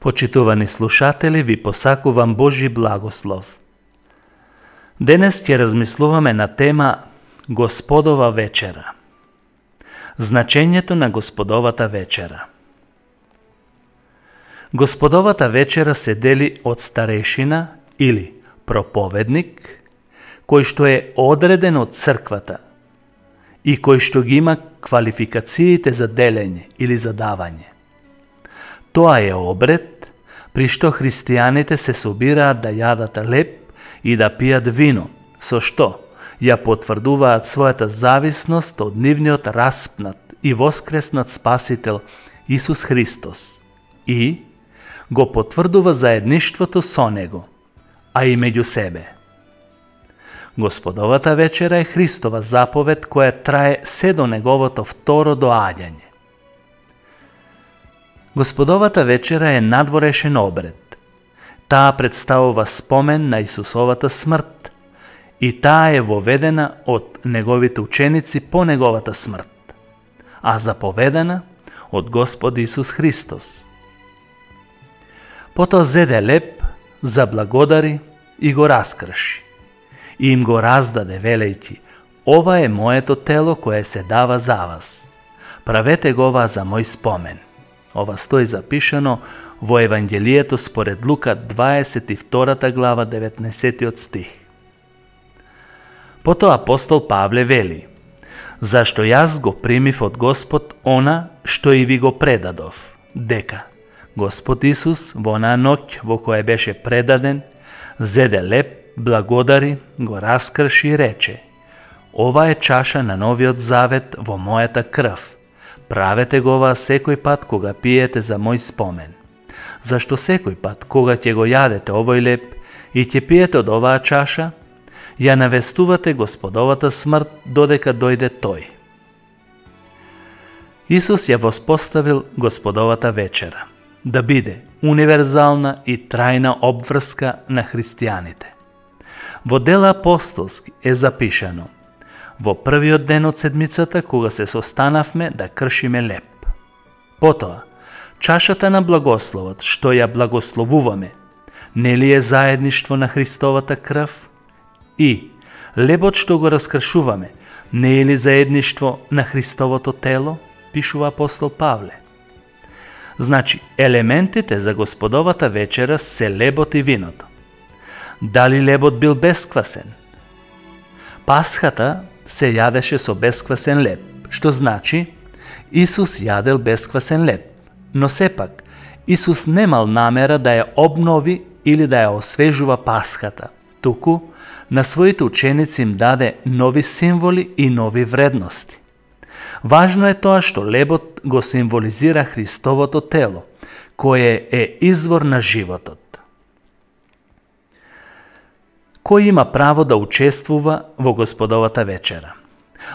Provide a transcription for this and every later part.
Почитувани слушатели, ви посакувам Божи благослов. Денес ќе размислуваме на тема Господова вечера. Значењето на Господовата вечера. Господовата вечера се дели од старешина или проповедник, кој што е одреден од црквата и кој што ги има квалификациите за делење или за давање. Тоа е обред при што христијаните се собираат да јадат леб и да пијат вино, со што ја потврдуваат својата зависност од нивниот распнат и воскреснат Спасител Исус Христос и го потврдува заедништвото со Него, а и меѓу себе. Господовата вечера е Христова заповед која трае се до Неговото второ доаѓање. Господовата вечера е надворешен обред. Таа представува спомен на Исусовата смрт и таа е воведена од Неговите ученици по Неговата смрт, а заповедана од Господ Исус Христос. Потоа зеде леб, заблагодари и го раскрши. И им го раздаде, велејќи: ова е моето тело кое се дава за вас. Правете го ова за мој спомен. Ова стои запишано во Евангелието според Лука 22 глава 19 стих. Потоа апостол Павле вели: зашто јас го примив од Господ она што и ви го предадов, дека Господ Исус во онаа ноќ во која беше предаден, зеде леб, благодари, го раскрши и рече: ова е чаша на новиот завет во мојата крв. Правете го ова секој пат кога пиете за мој спомен. Зашто секој пат кога ќе го јадете овој леб и ќе пиете од оваа чаша, ја навестувате Господовата смрт додека дојде Тој. Исус ја воспоставил Господовата вечера да биде универзална и трајна обврска на христијаните. Во Дела апостолски е запишано: во првиот ден од седмицата, кога се состанавме да кршиме леб. Потоа, чашата на благословот, што ја благословуваме, нели е заедништво на Христовата крв? И лебот што го раскршуваме, не е ли заедништво на Христовото тело? Пишува апостол Павле. Значи, елементите за Господовата вечера се лебот и виното. Дали лебот бил бесквасен? Пасхата се јадеше со бесквасен леб, што значи Исус јадел бесквасен леб, но сепак Исус немал намера да ја обнови или да ја освежува Пасхата, туку на своите ученици им даде нови символи и нови вредности. Важно е тоа што лебот го символизира Христовото тело, кое е извор на животот. Кој има право да учествува во Господовата вечера?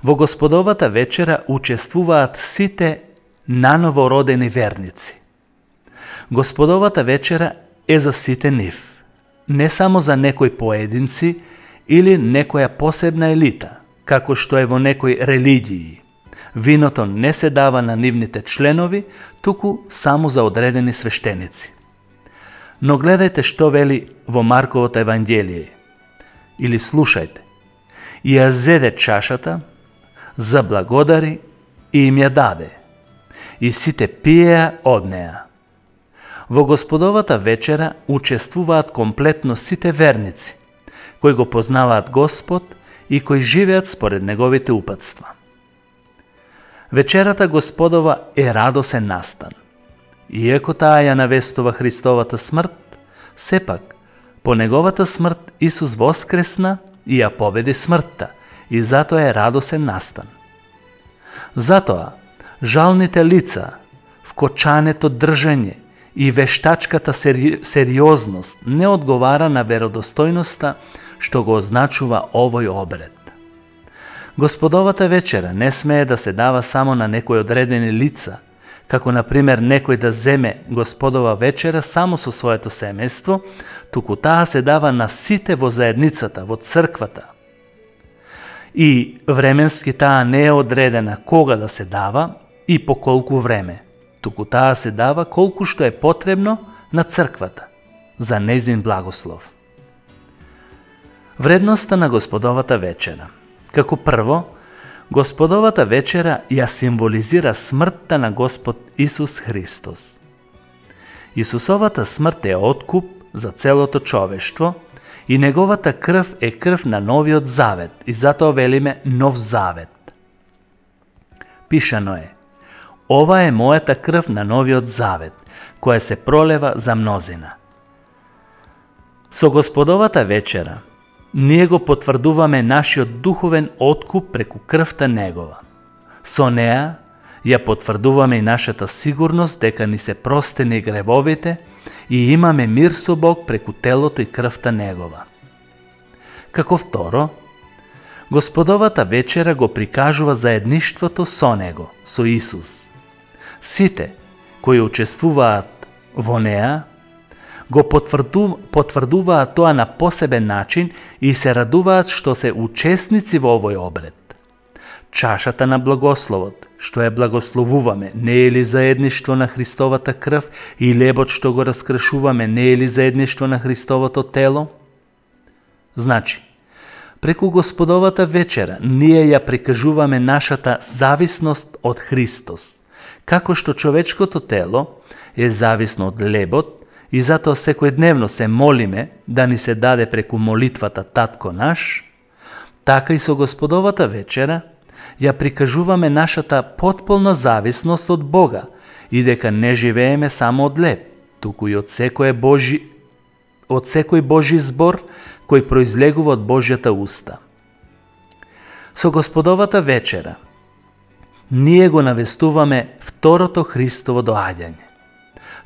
Во Господовата вечера учествуваат сите наново родени верници. Господовата вечера е за сите нив, не само за некои поединци или некоја посебна елита, како што е во некои религии. Виното не се дава на нивните членови, туку само за одредени свештеници. Но гледајте што вели во Марковото Евангелие. Или слушајте: и ја зеде чашата, заблагодари и им ја даде, и сите пиеа од неа. Во Господовата вечера учествуваат комплетно сите верници, кои го познаваат Господ и кои живеат според Неговите упатства. Вечерата Господова е радосен настан. Иако таа ја навестува Христовата смрт, сепак по Неговата смрт Исус воскресна и ја победи смртта, и затоа е радосен настан. Затоа, жалните лица, вкочането држање и вештачката сериозност не одговара на веродостојноста што го означува овој обред. Господовата вечера не смее да се дава само на некои одредени лица, како например некој да земе Господова вечера само со своето семејство, туку таа се дава на сите во заедницата, во црквата. И временски таа не е одредена кога да се дава и по колку време, туку таа се дава колку што е потребно на црквата за нејзин благослов. Вредноста на Господовата вечера. Како прво, Господовата вечера ја символизира смртта на Господ Исус Христос. Исусовата смрт е откуп за целото човештво и неговата крв е крв на новиот завет и затоа велиме нов завет. Пишано е: ова е мојата крв на новиот завет, која се пролева за мнозина. Со Господовата вечера ние го потврдуваме нашиот духовен откуп преку крвта негова. Со неа ја потврдуваме и нашата сигурност дека ни се простени гревовите и имаме мир со Бог преку телото и крвта негова. Како второ, Господовата вечера го прикажува заедништвото со Него, со Исус. Сите кои учествуваат во неа, го потврдуваат тоа на посебен начин и се радуваат што се учесници во овој обред. Чашата на благословот, што ја благословуваме, не е ли заедништво на Христовата крв и лебот што го раскршуваме, не е ли заедништво на Христовото тело? Значи, преку Господовата вечера ние ја прикажуваме нашата зависност од Христос, како што човечкото тело е зависно од лебот и затоа секојдневно се молиме да ни се даде преку молитвата Татко наш, така и со Господовата вечера ја прикажуваме нашата потполна зависност од Бога и дека не живееме само од леб, туку и од секој Божи збор кој произлегува од Божјата уста. Со Господовата вечера ние го навестуваме второто Христово доаѓање.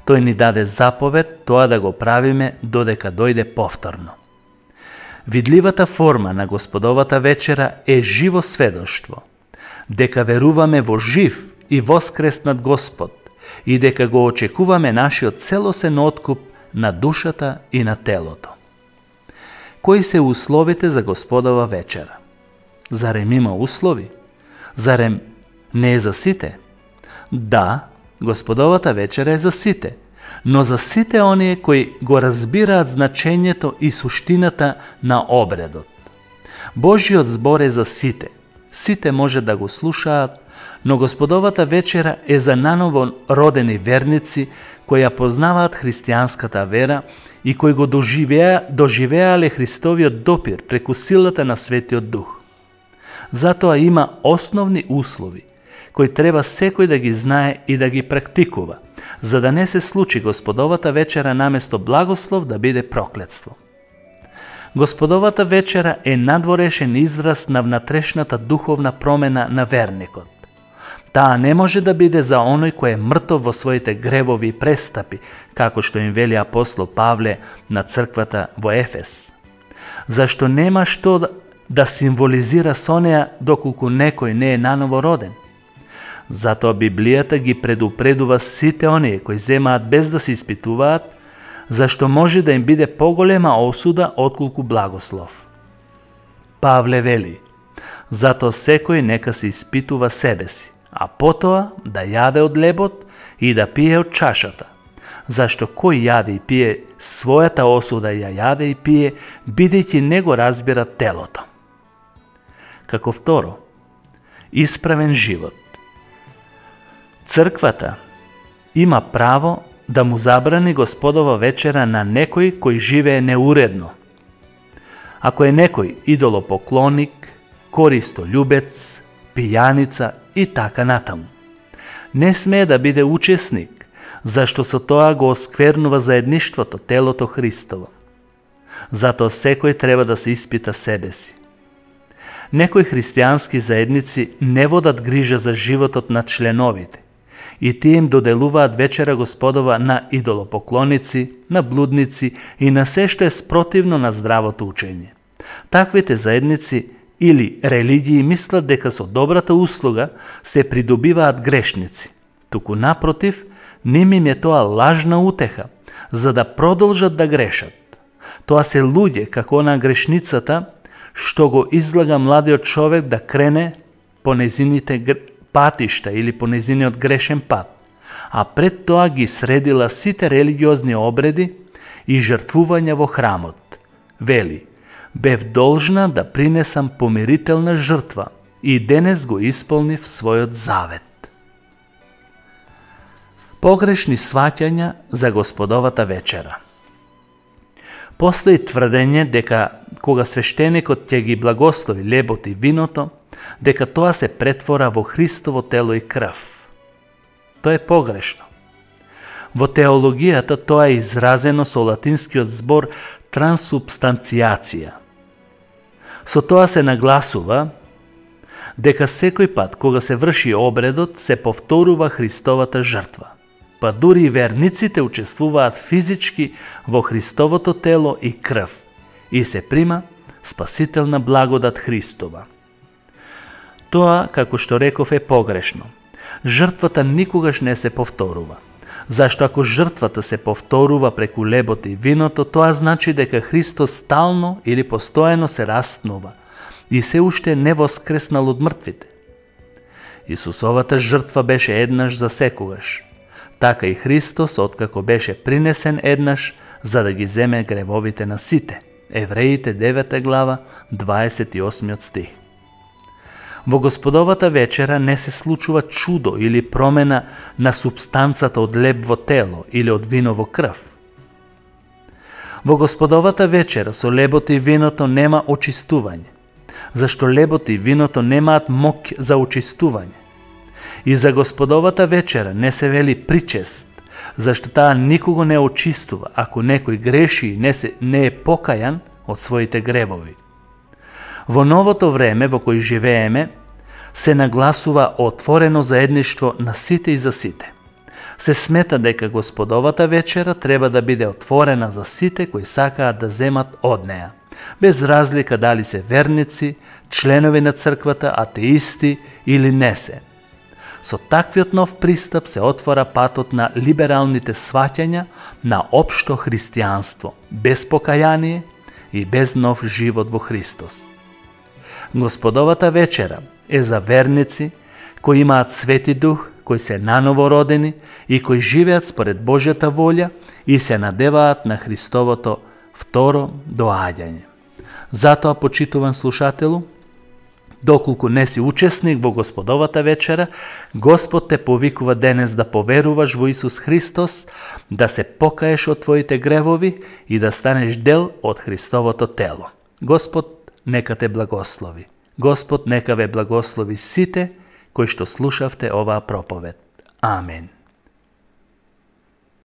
Тој ни даде заповед тоа да го правиме додека дојде повторно. Видливата форма на Господовата вечера е живо сведоштво, дека веруваме во жив и воскреснат Господ и дека го очекуваме нашиот целосен откуп на душата и на телото. Кои се условите за Господова вечера? Зарем има услови? Зарем не е за сите? Да, Господовата вечера е за сите, но за сите оние кои го разбираат значењето и суштината на обредот. Божиот збор е за сите. Сите може да го слушаат, но Господовата вечера е за наново родени верници кои ја познаваат христијанската вера и кои го доживеале Христовиот допир преку силата на Светиот Дух. Затоа има основни услови кои треба секој да ги знае и да ги практикува, за да не се случи Господовата вечера наместо благослов да биде проклетство. Господовата вечера е надворешен израз на внатрешната духовна промена на верникот. Таа не може да биде за оној кој е мртов во своите гревови и престапи, како што им вели апостол Павле на црквата во Ефес. Зашто нема што да символизира со неа доколку некој не е наново роден. Затоа Библијата ги предупредува сите оние кои земаат без да се испитуваат, зашто може да им биде поголема осуда отколку благослов. Павле вели: затоа секој нека се испитува себе си, а потоа да јаде од лебот и да пие од чашата, зашто кој јаде и пие својата осуда ја јаде и пие, бидејќи не го разбира телото. Како второ, исправен живот. Црквата има право да му забрани Господова вечера на некој кој живее неуредно. Ако е некој идолопоклоник, користолюбец, пијаница и така натаму, не смее да биде учесник, зашто со тоа го осквернува заедништвото, телото Христово. Затоа секој треба да се испита себе си. Некои христијански заедници не водат грижа за животот на членовите и тие им доделуваат вечера Господова на идолопоклоници, на блудници и на се што е спротивно на здравото учење. Таквите заедници или религии мислат дека со добрата услуга се придобиваат грешници. Туку напротив, ним им е тоа лажна утеха, за да продолжат да грешат. Тоа се луѓе како на грешницата, што го излага младиот човек да крене по незините патишта или по незиниот грешен пат, а пред тоа ги средила сите религиозни обреди и жртвувања во храмот. Вели: бев должна да принесам помирителна жртва и денес го исполнив својот завет. Погрешни сваќања за Господовата вечера. Постои тврдење дека кога свештеникот ќе ги благослови лебот и виното, дека тоа се претвора во Христово тело и крв. Тоа е погрешно. Во теологијата тоа е изразено со латинскиот збор трансубстанцијација. Со тоа се нагласува дека секој пат кога се врши обредот се повторува Христовата жртва, па дури и верниците учествуваат физички во Христовото тело и крв и се прима спасителна благодат Христова. Тоа, како што реков, е погрешно. Жртвата никогаш не се повторува. Зашто ако жртвата се повторува преку лебот и виното, тоа значи дека Христос стално или постојано се раснува и се уште не воскреснал од мртвите. Исусовата жртва беше еднаш за секогаш. Така и Христос, откако беше принесен еднаш, за да ги земе гревовите на сите. Евреите 9 глава, 28 стих. Во Господовата вечера не се случува чудо или промена на субстанцата од леб во тело или од вино во крв. Во Господовата вечера со лебот и виното нема очистување, зашто лебот и виното немаат моќ за очистување. И за Господовата вечера не се вели причест, зашто таа никого не очистува ако некој греши и не е покајан од своите гревови. Во новото време во кој живееме се нагласува отворено заедништво на сите и за сите. Се смета дека Господовата вечера треба да биде отворена за сите кои сакаат да земат од неа, без разлика дали се верници, членови на црквата, атеисти или не се. Со таквиот нов пристап се отвора патот на либералните сваќања на општо христијанство, без покаяние и без нов живот во Христос. Господовата вечера е за верници кои имаат Свети Дух, кои се наново родени и кои живеат според Божјата волја и се надеваат на Христовото второ доаѓање. Затоа, почитуван слушателу, доколку не си учесник во Господовата вечера, Господ те повикува денес да поверуваш во Исус Христос, да се покаеш од твоите гревови и да станеш дел од Христовото тело. Господ нека те благослови. Господ нека ве благослови сите кои што слушавте оваа проповед. Амен.